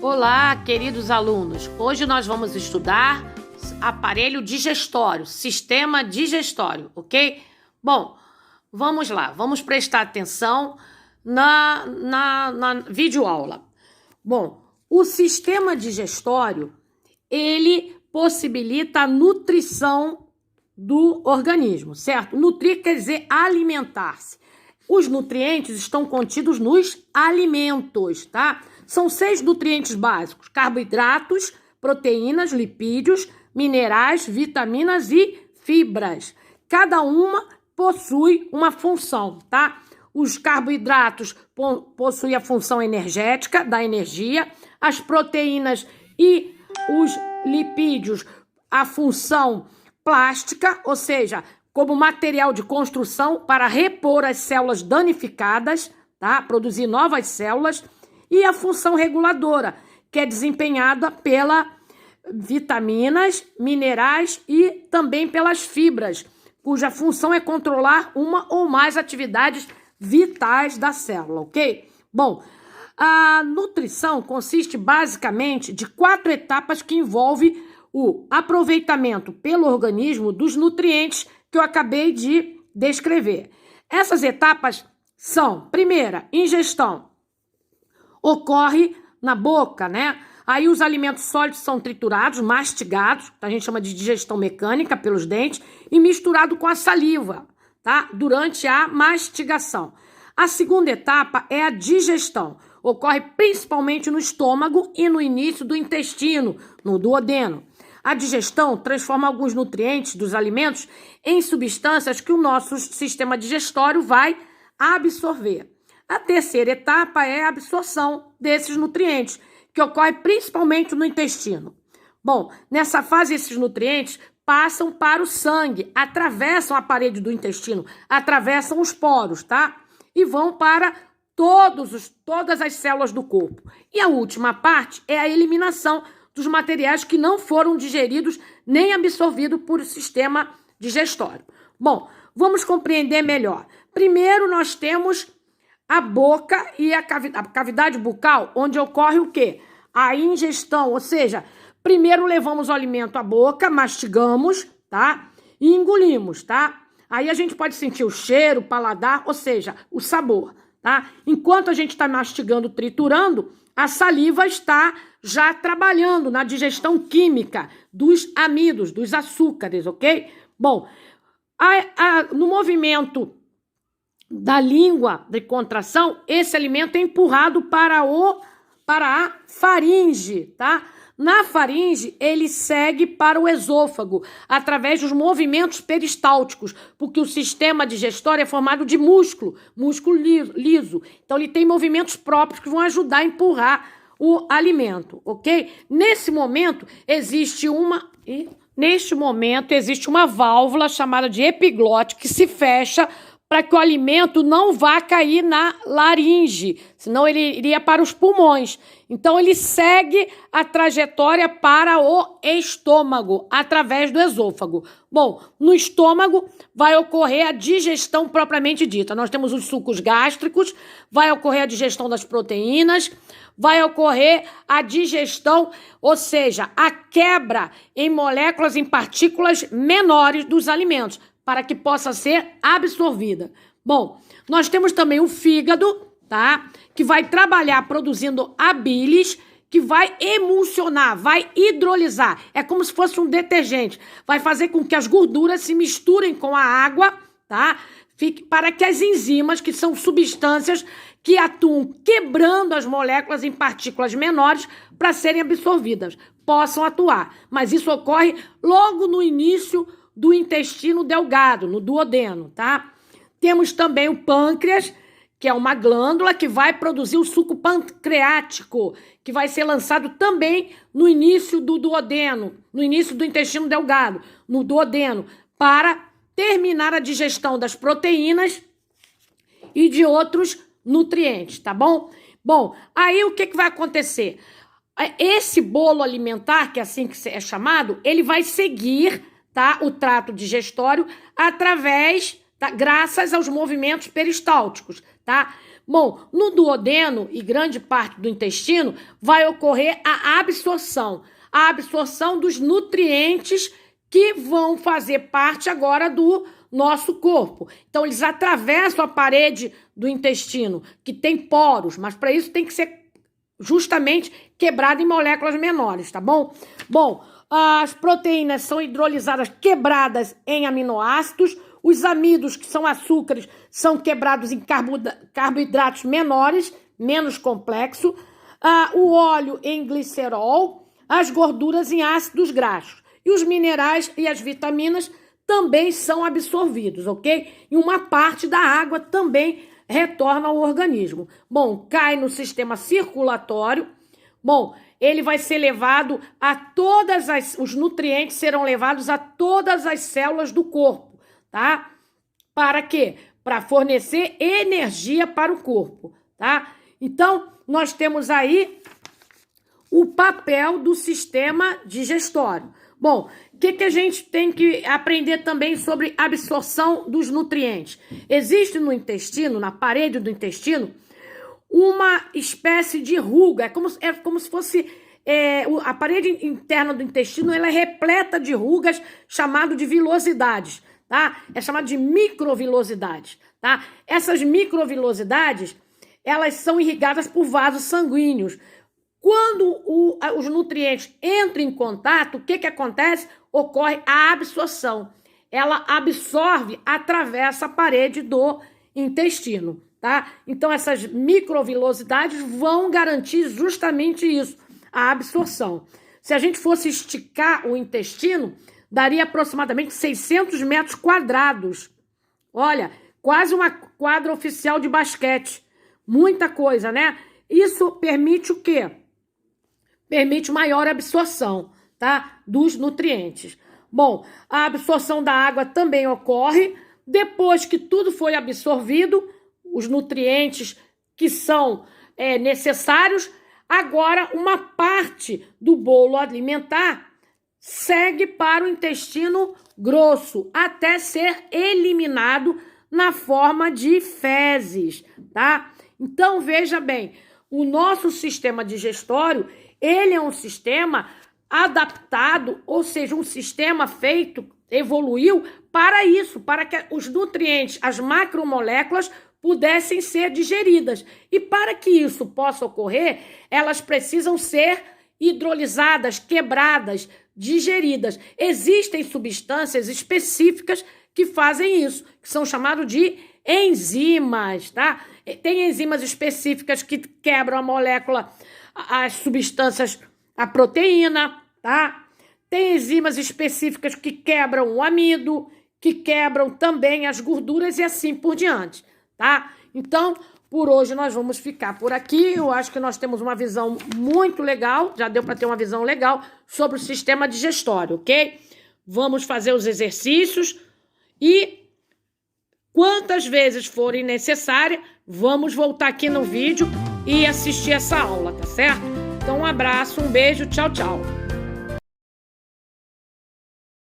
Olá, queridos alunos. Hoje nós vamos estudar aparelho digestório, sistema digestório, ok? Bom, vamos lá, vamos prestar atenção na videoaula. Bom, o sistema digestório, ele possibilita a nutrição do organismo, certo? Nutrir quer dizer alimentar-se. Os nutrientes estão contidos nos alimentos, tá? São 6 nutrientes básicos: carboidratos, proteínas, lipídios, minerais, vitaminas e fibras. Cada uma possui uma função, tá? Os carboidratos possuem a função energética, da energia. As proteínas e os lipídios, a função plástica, ou seja, como material de construção para repor as células danificadas, tá? Produzir novas células. E a função reguladora, que é desempenhada pelas vitaminas, minerais e também pelas fibras, cuja função é controlar uma ou mais atividades vitais da célula, ok? Bom, a nutrição consiste basicamente de 4 etapas que envolvem o aproveitamento pelo organismo dos nutrientes que eu acabei de descrever. Essas etapas são: primeira, ingestão. Ocorre na boca, né? Aí os alimentos sólidos são triturados, mastigados, que a gente chama de digestão mecânica pelos dentes, e misturado com a saliva, tá? Durante a mastigação. A segunda etapa é a digestão. Ocorre principalmente no estômago e no início do intestino, no duodeno. A digestão transforma alguns nutrientes dos alimentos em substâncias que o nosso sistema digestório vai absorver. A terceira etapa é a absorção desses nutrientes, que ocorre principalmente no intestino. Bom, nessa fase, esses nutrientes passam para o sangue, atravessam a parede do intestino, atravessam os poros, tá? E vão para todas as células do corpo. E a última parte é a eliminação dos materiais que não foram digeridos nem absorvidos por o sistema digestório. Bom, vamos compreender melhor. Primeiro, nós temos a boca e a cavidade bucal, onde ocorre o quê? A ingestão, ou seja, primeiro levamos o alimento à boca, mastigamos, tá? E engolimos, tá? Aí a gente pode sentir o cheiro, o paladar, ou seja, o sabor, tá? Enquanto a gente está mastigando, triturando, a saliva está já trabalhando na digestão química dos amidos, dos açúcares, ok? Bom, no movimento da língua de contração, esse alimento é empurrado para a faringe, tá? Na faringe, ele segue para o esôfago, através dos movimentos peristálticos, porque o sistema digestório é formado de músculo liso. Então, ele tem movimentos próprios que vão ajudar a empurrar o alimento, ok? Neste momento, existe uma válvula chamada de epiglote que se fecha para que o alimento não vá cair na laringe, senão ele iria para os pulmões. Então, ele segue a trajetória para o estômago, através do esôfago. Bom, no estômago vai ocorrer a digestão propriamente dita. Nós temos os sucos gástricos, vai ocorrer a digestão das proteínas, vai ocorrer a digestão, ou seja, a quebra em moléculas, em partículas menores dos alimentos, para que possa ser absorvida. Bom, nós temos também o fígado, tá? Que vai trabalhar produzindo a bilis, que vai emulsionar, vai hidrolisar. É como se fosse um detergente. Vai fazer com que as gorduras se misturem com a água, tá? Para que as enzimas, que são substâncias que atuam quebrando as moléculas em partículas menores para serem absorvidas, possam atuar. Mas isso ocorre logo no início do intestino delgado, no duodeno, tá? Temos também o pâncreas, que é uma glândula que vai produzir o suco pancreático, que vai ser lançado também no início do duodeno, no início do intestino delgado, no duodeno, para terminar a digestão das proteínas e de outros nutrientes, tá bom? Bom, aí o que vai acontecer? Esse bolo alimentar, que é assim que é chamado, ele vai seguir, tá, o trato digestório através tá? Graças aos movimentos peristálticos, tá? Bom, no duodeno e grande parte do intestino vai ocorrer a absorção dos nutrientes que vão fazer parte agora do nosso corpo. Então, eles atravessam a parede do intestino, que tem poros, mas para isso tem que ser justamente quebrado em moléculas menores, tá bom? Bom, as proteínas são hidrolisadas, quebradas em aminoácidos. Os amidos, que são açúcares, são quebrados em carboidratos menores, menos complexo. O óleo em glicerol, as gorduras em ácidos graxos. E os minerais e as vitaminas também são absorvidos, ok? E uma parte da água também retorna ao organismo. Bom, cai no sistema circulatório. Bom, ele vai ser levado a os nutrientes serão levados a todas as células do corpo, tá? Para quê? Para fornecer energia para o corpo, tá? Então, nós temos aí o papel do sistema digestório. Bom, o que a gente tem que aprender também sobre absorção dos nutrientes? Existe no intestino, na parede do intestino, uma espécie de ruga. É como se fosse a parede interna do intestino, ela é repleta de rugas, chamado de vilosidades, tá? É chamado de microvilosidades, tá? Essas microvilosidades, elas são irrigadas por vasos sanguíneos. Quando os nutrientes entram em contato, o que acontece? Ocorre a absorção. Ela absorve, atravessa a parede do intestino, tá? Então, essas microvilosidades vão garantir justamente isso, a absorção. Se a gente fosse esticar o intestino, daria aproximadamente 600 metros quadrados. Olha, quase uma quadra oficial de basquete. Muita coisa, né? Isso permite o quê? Permite maior absorção, tá? Dos nutrientes. Bom, a absorção da água também ocorre depois que tudo foi absorvido, os nutrientes que são necessários. Agora, uma parte do bolo alimentar segue para o intestino grosso até ser eliminado na forma de fezes, tá? Então, veja bem, o nosso sistema digestório, ele é um sistema adaptado, ou seja, um sistema evoluiu para isso, para que os nutrientes, as macromoléculas, pudessem ser digeridas. E para que isso possa ocorrer, elas precisam ser hidrolisadas, quebradas, digeridas. Existem substâncias específicas que fazem isso, que são chamadas de enzimas, tá? Tem enzimas específicas que quebram a molécula, as substâncias, a proteína, tá? Tem enzimas específicas que quebram o amido, que quebram também as gorduras e assim por diante, tá? Então, por hoje nós vamos ficar por aqui. Eu acho que nós temos uma visão muito legal, já deu para ter uma visão legal sobre o sistema digestório, ok? Vamos fazer os exercícios e quantas vezes forem necessárias, vamos voltar aqui no vídeo e assistir essa aula, tá certo? Então, um abraço, um beijo, tchau, tchau.